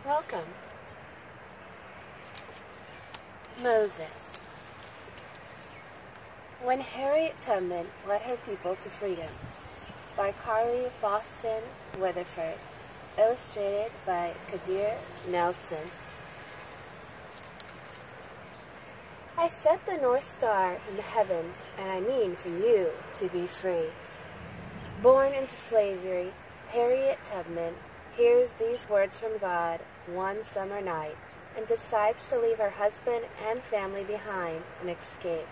Welcome. Moses. When Harriet Tubman led her people to freedom, by Carole Boston Weatherford, illustrated by Kadir Nelson. I set the North Star in the heavens, and I mean for you to be free. Born into slavery, Harriet Tubman hears these words from God one summer night and decides to leave her husband and family behind and escape.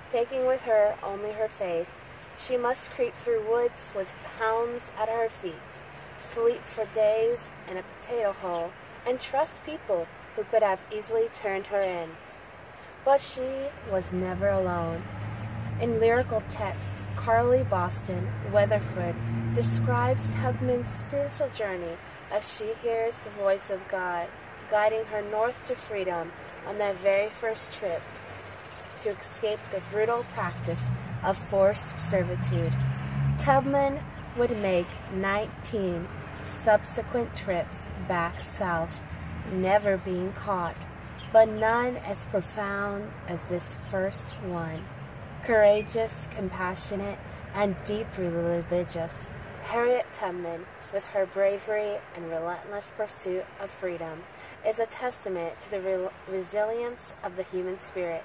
Taking with her only her faith, she must creep through woods with hounds at her feet, sleep for days in a potato hole, and trust people who could have easily turned her in. But she was never alone. In lyrical text, Carole Boston Weatherford describes Tubman's spiritual journey as she hears the voice of God guiding her north to freedom on that very first trip to escape the brutal practice of forced servitude. Tubman would make 19 subsequent trips back south, never being caught, but none as profound as this first one. Courageous, compassionate, and deeply religious, Harriet Tubman, with her bravery and relentless pursuit of freedom, is a testament to the resilience of the human spirit.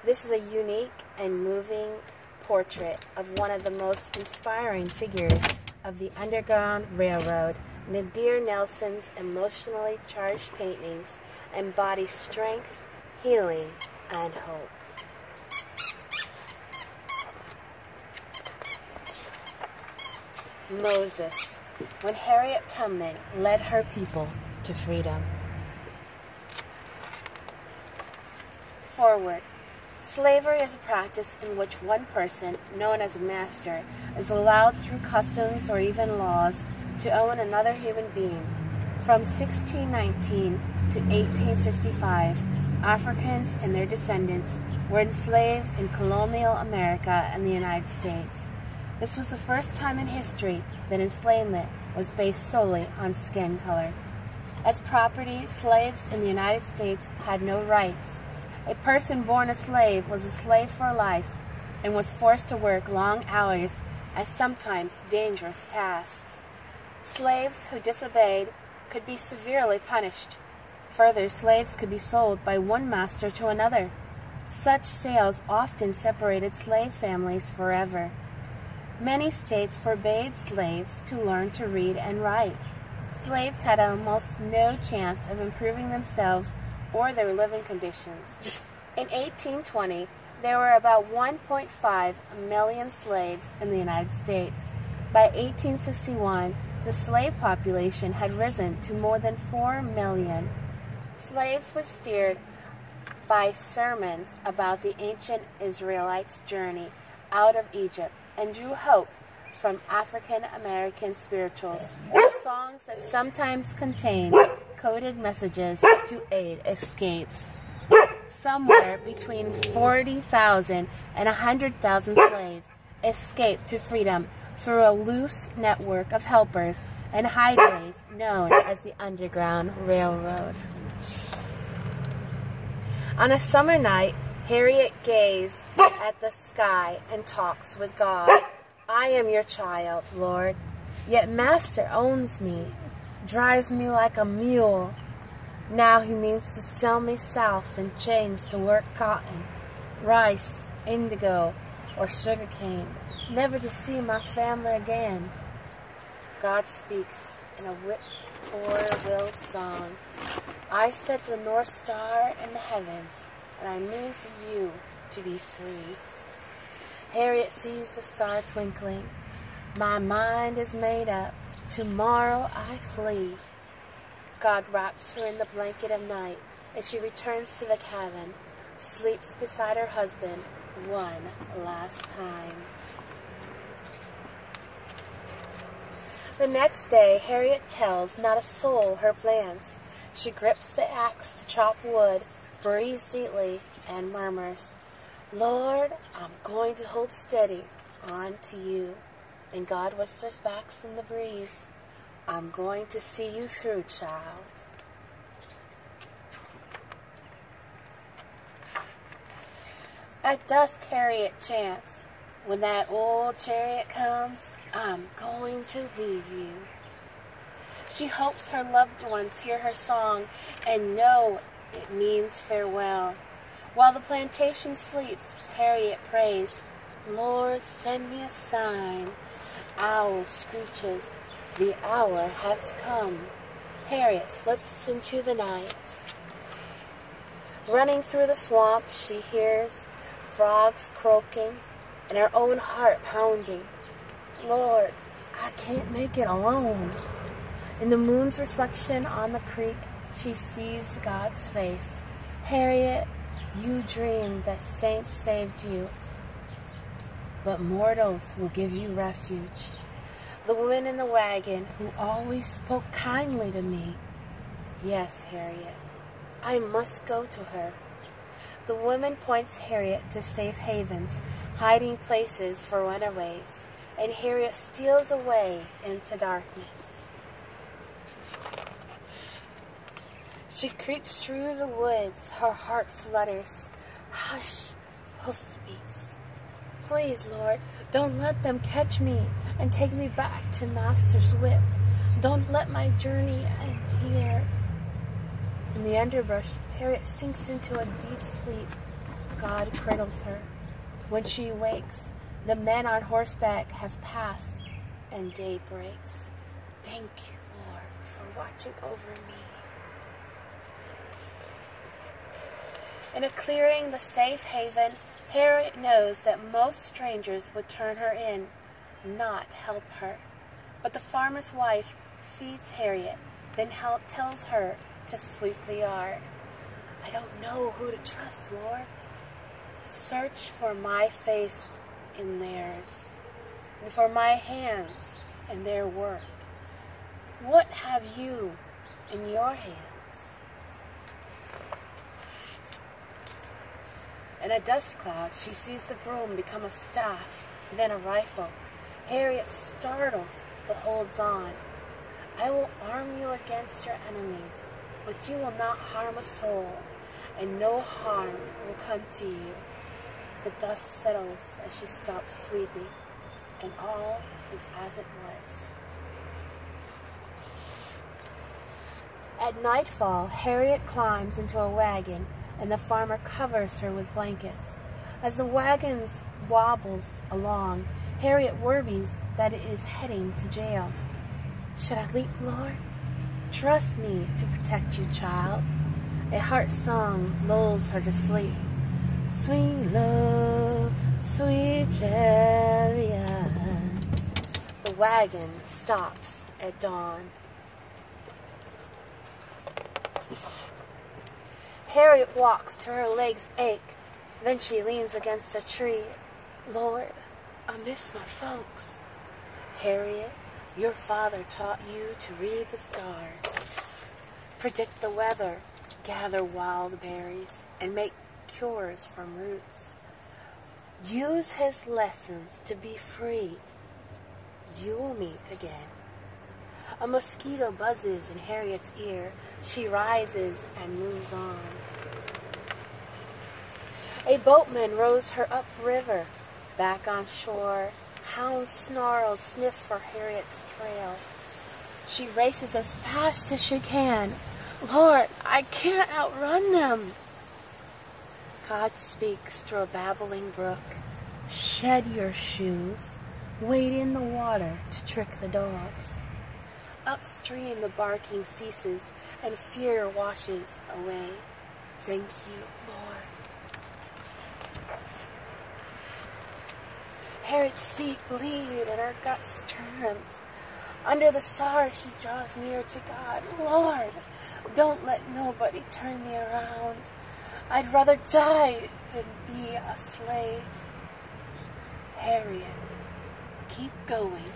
This is a unique and moving portrait of one of the most inspiring figures of the Underground Railroad. Kadir Nelson's emotionally charged paintings embody strength, healing, and hope. Moses, when Harriet Tubman led her people to freedom. Forward. Slavery is a practice in which one person, known as a master, is allowed through customs or even laws to own another human being. From 1619 to 1865, Africans and their descendants were enslaved in colonial America and the United States. This was the first time in history that enslavement was based solely on skin color. As property, slaves in the United States had no rights. A person born a slave was a slave for life and was forced to work long hours at sometimes dangerous tasks. Slaves who disobeyed could be severely punished. Further, slaves could be sold by one master to another. Such sales often separated slave families forever. Many states forbade slaves to learn to read and write. Slaves had almost no chance of improving themselves or their living conditions. In 1820, there were about 1.5 million slaves in the United States. By 1861, the slave population had risen to more than 4 million. Slaves were steered by sermons about the ancient Israelites' journey out of Egypt and drew hope from African American spirituals, songs that sometimes contained coded messages to aid escapes. Somewhere between 40,000 and 100,000 slaves escaped to freedom through a loose network of helpers and hideaways known as the Underground Railroad. On a summer night, Harriet gazed at the sky and talks with God. I am your child, Lord, yet Master owns me, drives me like a mule. Now he means to sell me south in chains to work cotton, rice, indigo, or sugarcane, never to see my family again. God speaks in a whippoorwill song. I set the North Star in the heavens, and I mean for you to be free. Harriet sees the star twinkling. My mind is made up. Tomorrow I flee. God wraps her in the blanket of night as she returns to the cabin, sleeps beside her husband one last time. The next day, Harriet tells not a soul her plans. She grips the axe to chop wood, breathes deeply, and murmurs, Lord, I'm going to hold steady on to you. And God whispers back in the breeze, I'm going to see you through, child. At dusk, Harriet chants, "When that old chariot comes, I'm going to leave you." She hopes her loved ones hear her song and know it means farewell. While the plantation sleeps, Harriet prays, "Lord, send me a sign." Owl screeches, "The hour has come." Harriet slips into the night. Running through the swamp, she hears frogs croaking and her own heart pounding. "Lord, I can't make it alone." In the moon's reflection on the creek, she sees God's face. "Harriet, you dreamed that saints saved you, but mortals will give you refuge." The woman in the wagon who always spoke kindly to me. "Yes, Harriet, I must go to her." The woman points Harriet to safe havens, hiding places for runaways, and Harriet steals away into darkness. She creeps through the woods, her heart flutters. Hush, hoofbeats. "Please, Lord, don't let them catch me and take me back to Master's whip. Don't let my journey end here." In the underbrush, Harriet sinks into a deep sleep. God cradles her. When she wakes, the men on horseback have passed and day breaks. Thank you, Lord, for watching over me. In a clearing, the safe haven, Harriet knows that most strangers would turn her in, not help her. But the farmer's wife feeds Harriet, then tells her to sweep the yard. "I don't know who to trust, Lord. Search for my face in theirs, and for my hands in their work. What have you in your hands?" In a dust cloud, she sees the broom become a staff, then a rifle. Harriet startles, but holds on. "I will arm you against your enemies, but you will not harm a soul, and no harm will come to you." The dust settles as she stops sweeping, and all is as it was. At nightfall, Harriet climbs into a wagon, and the farmer covers her with blankets. As the wagon wobbles along, Harriet worries that it is heading to jail. "Should I leap, Lord? Trust me to protect you, child." A heart song lulls her to sleep. "Sweet love, sweet chariot." The wagon stops at dawn. Harriet walks till her legs ache. Then she leans against a tree. "Lord, I miss my folks." "Harriet, your father taught you to read the stars, predict the weather, gather wild berries, and make cures from roots. Use his lessons to be free. You will meet again." A mosquito buzzes in Harriet's ear. She rises and moves on. A boatman rows her upriver. Back on shore, hound snarls sniff for Harriet's trail. She races as fast as she can. "Lord, I can't outrun them." God speaks through a babbling brook. "Shed your shoes. Wade in the water to trick the dogs." Upstream the barking ceases, and fear washes away. Thank you, Lord. Harriet's feet bleed and her guts turns. Under the stars, she draws near to God. "Lord, don't let nobody turn me around. I'd rather die than be a slave." Harriet, keep going.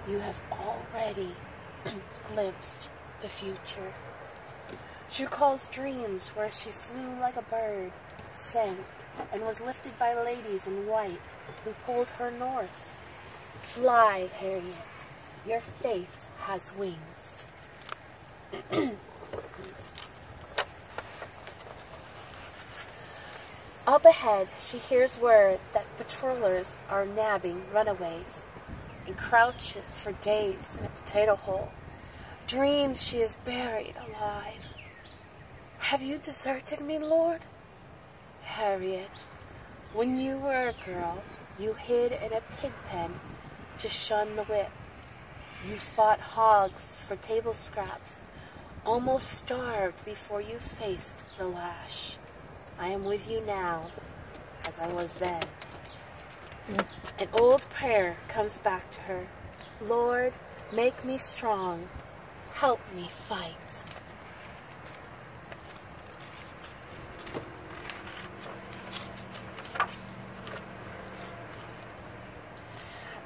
You have already glimpsed the future. She recalls dreams where she flew like a bird, sank, and was lifted by ladies in white who pulled her north. Fly, Harriet. Your faith has wings. Up ahead, she hears word that patrollers are nabbing runaways and crouches for days in a potato hole. Dreams she is buried alive. Have you deserted me, Lord? Harriet, when you were a girl, you hid in a pig pen to shun the whip. You fought hogs for table scraps, almost starved before you faced the lash. I am with you now, as I was then. An old prayer comes back to her. Lord, make me strong. Help me fight.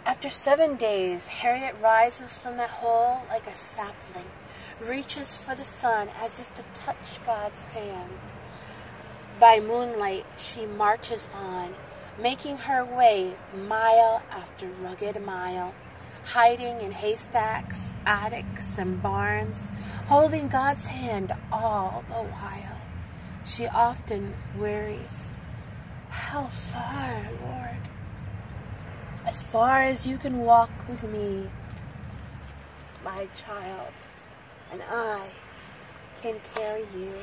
After 7 days, Harriet rises from that hole like a sapling, reaches for the sun as if to touch God's hand. By moonlight, she marches on, making her way mile after rugged mile, hiding in haystacks, attics, and barns, holding God's hand all the while. She often wearies. How far, Lord? As far as you can walk with me, my child, and I can carry you.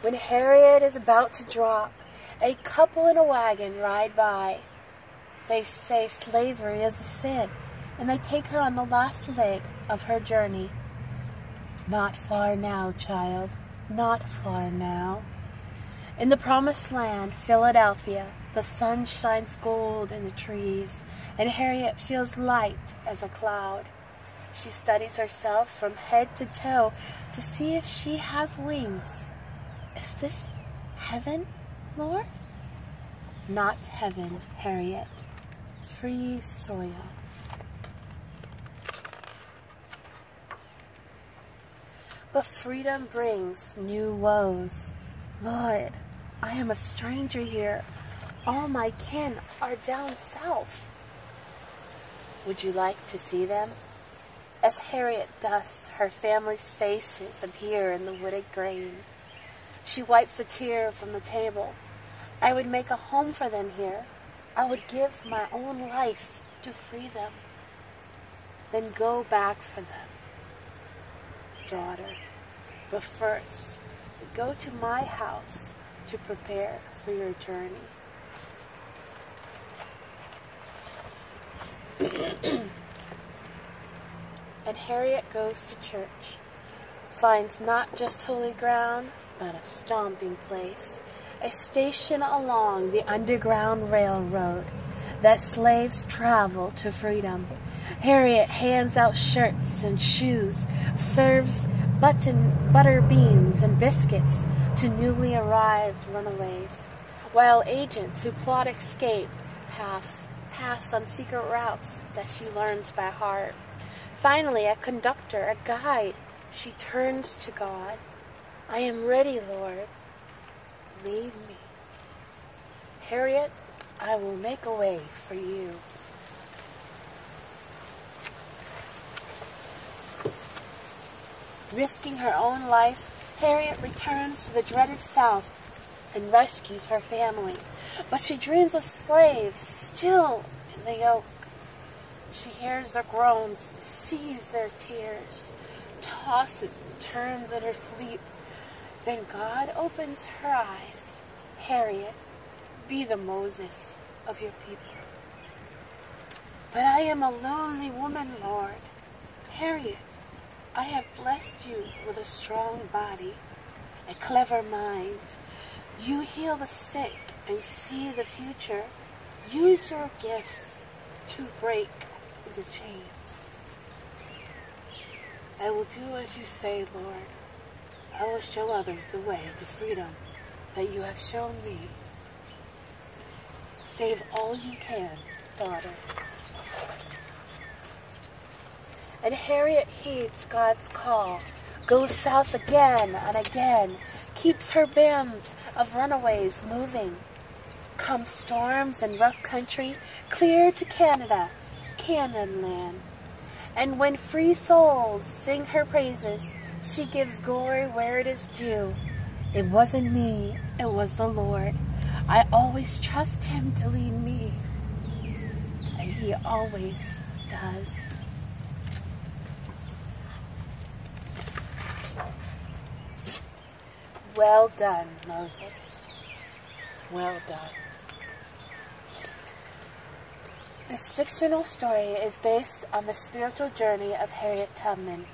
When Harriet is about to drop, a couple in a wagon ride by. They say slavery is a sin, and they take her on the last leg of her journey. Not far now, child, not far now. In the promised land, Philadelphia, the sun shines gold in the trees, and Harriet feels light as a cloud. She studies herself from head to toe to see if she has wings. Is this heaven, Lord? Not heaven, Harriet. Free soil. But freedom brings new woes. Lord, I am a stranger here. All my kin are down south. Would you like to see them? As Harriet dusts, her family's faces appear in the wooded grain. She wipes a tear from the table. I would make a home for them here. I would give my own life to free them. Then go back for them, daughter. But first, go to my house to prepare for your journey. And Harriet goes to church, finds not just holy ground, but a stomping place, a station along the Underground Railroad that slaves travel to freedom. Harriet hands out shirts and shoes, serves butter beans and biscuits to newly arrived runaways, while agents who plot escape pass on secret routes that she learns by heart. Finally, a conductor, a guide, she turns to God. I am ready, Lord. Lead me. Harriet, I will make a way for you. Risking her own life, Harriet returns to the dreaded South and rescues her family. But she dreams of slaves still in the yoke. She hears their groans, sees their tears, tosses and turns in her sleep. Then God opens her eyes. Harriet, be the Moses of your people. But I am a lonely woman, Lord. Harriet, I have blessed you with a strong body, a clever mind. You heal the sick and see the future. Use your gifts to break the chains. I will do as you say, Lord. I will show others the way to freedom that you have shown me. Save all you can, daughter. And Harriet heeds God's call, goes south again and again, keeps her bands of runaways moving. Come storms and rough country, clear to Canada, Canaan land. And when free souls sing her praises, she gives glory where it is due. It wasn't me, it was the Lord. I always trust Him to lead me, and He always does. Well done, Moses. Well done. This fictional story is based on the spiritual journey of Harriet Tubman.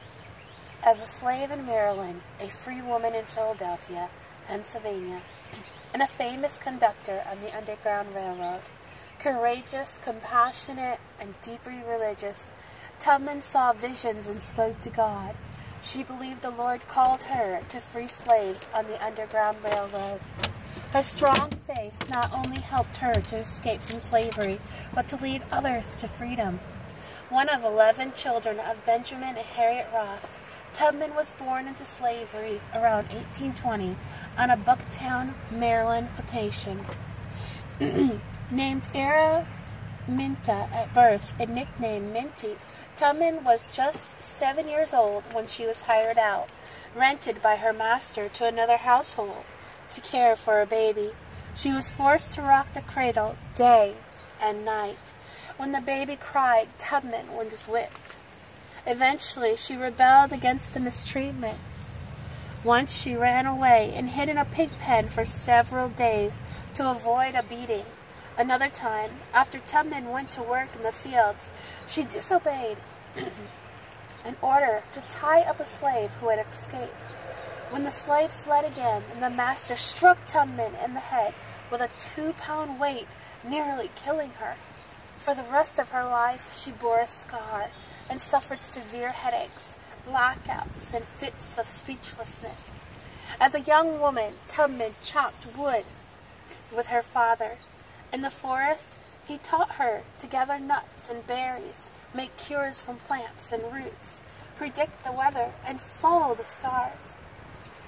As a slave in Maryland, a free woman in Philadelphia, Pennsylvania, and a famous conductor on the Underground Railroad, courageous, compassionate, and deeply religious, Tubman saw visions and spoke to God. She believed the Lord called her to free slaves on the Underground Railroad. Her strong faith not only helped her to escape from slavery, but to lead others to freedom. One of 11 children of Benjamin and Harriet Ross, Tubman was born into slavery around 1820 on a Bucktown, Maryland plantation. Named Araminta at birth and nicknamed Minty, Tubman was just 7 years old when she was hired out, rented by her master to another household to care for a baby. She was forced to rock the cradle day and night. When the baby cried, Tubman was whipped. Eventually, she rebelled against the mistreatment. Once she ran away and hid in a pig pen for several days to avoid a beating. Another time, after Tubman went to work in the fields, she disobeyed an order to tie up a slave who had escaped. When the slave fled again, and the master struck Tubman in the head with a 2-pound weight, nearly killing her. For the rest of her life, she bore a scar and suffered severe headaches, blackouts, and fits of speechlessness. As a young woman, Tubman chopped wood with her father. In the forest, he taught her to gather nuts and berries, make cures from plants and roots, predict the weather, and follow the stars.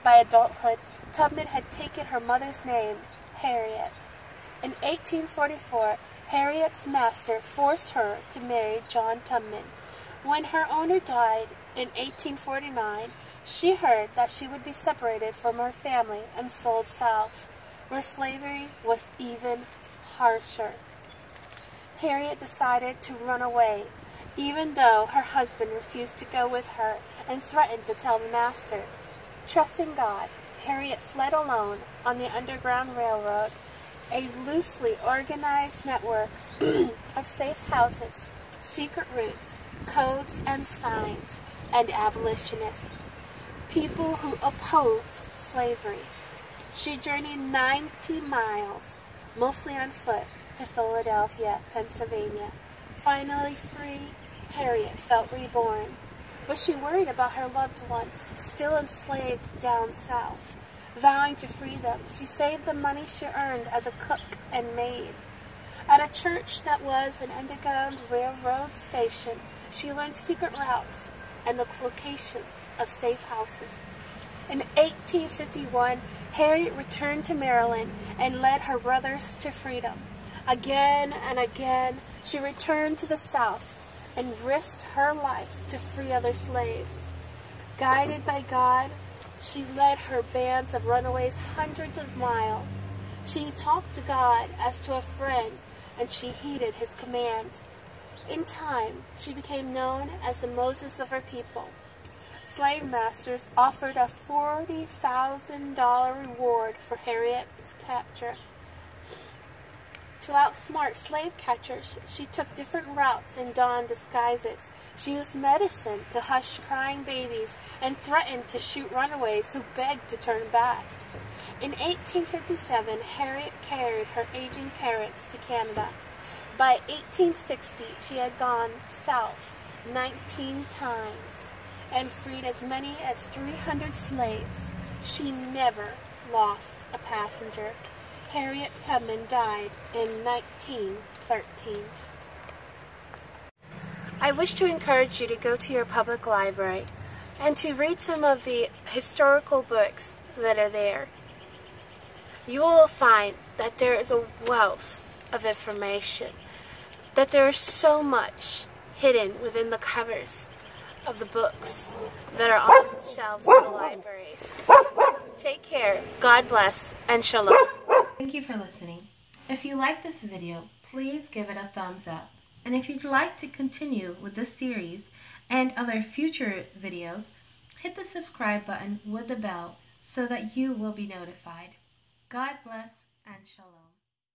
By adulthood, Tubman had taken her mother's name, Harriet. In 1844, Harriet's master forced her to marry John Tubman. When her owner died in 1849, she heard that she would be separated from her family and sold south, where slavery was even harsher. Harriet decided to run away, even though her husband refused to go with her and threatened to tell the master. Trusting God, Harriet fled alone on the Underground Railroad, a loosely organized network of safe houses, secret routes, codes and signs, and abolitionists, people who opposed slavery. She journeyed 90 miles, mostly on foot, to Philadelphia, Pennsylvania. Finally free, Harriet felt reborn, but she worried about her loved ones, still enslaved down south. Vowing to free them, she saved the money she earned as a cook and maid. At a church that was an Underground Railroad station, she learned secret routes and the locations of safe houses. In 1851, Harriet returned to Maryland and led her brothers to freedom. Again and again, she returned to the South and risked her life to free other slaves. Guided by God, she led her bands of runaways hundreds of miles. She talked to God as to a friend, and she heeded His command. In time, she became known as the Moses of her people. Slave masters offered a $40,000 reward for Harriet's capture. To outsmart slave catchers, she took different routes and donned disguises. She used medicine to hush crying babies and threatened to shoot runaways who begged to turn back. In 1857, Harriet carried her aging parents to Canada. By 1860, she had gone south 19 times and freed as many as 300 slaves. She never lost a passenger. Harriet Tubman died in 1913. I wish to encourage you to go to your public library and to read some of the historical books that are there. You will find that there is a wealth of information, that there is so much hidden within the covers of the books that are on the shelves of the libraries. Take care, God bless, and Shalom. Thank you for listening. If you like this video, please give it a thumbs up. And if you'd like to continue with this series and other future videos, hit the subscribe button with the bell so that you will be notified. God bless and Shalom.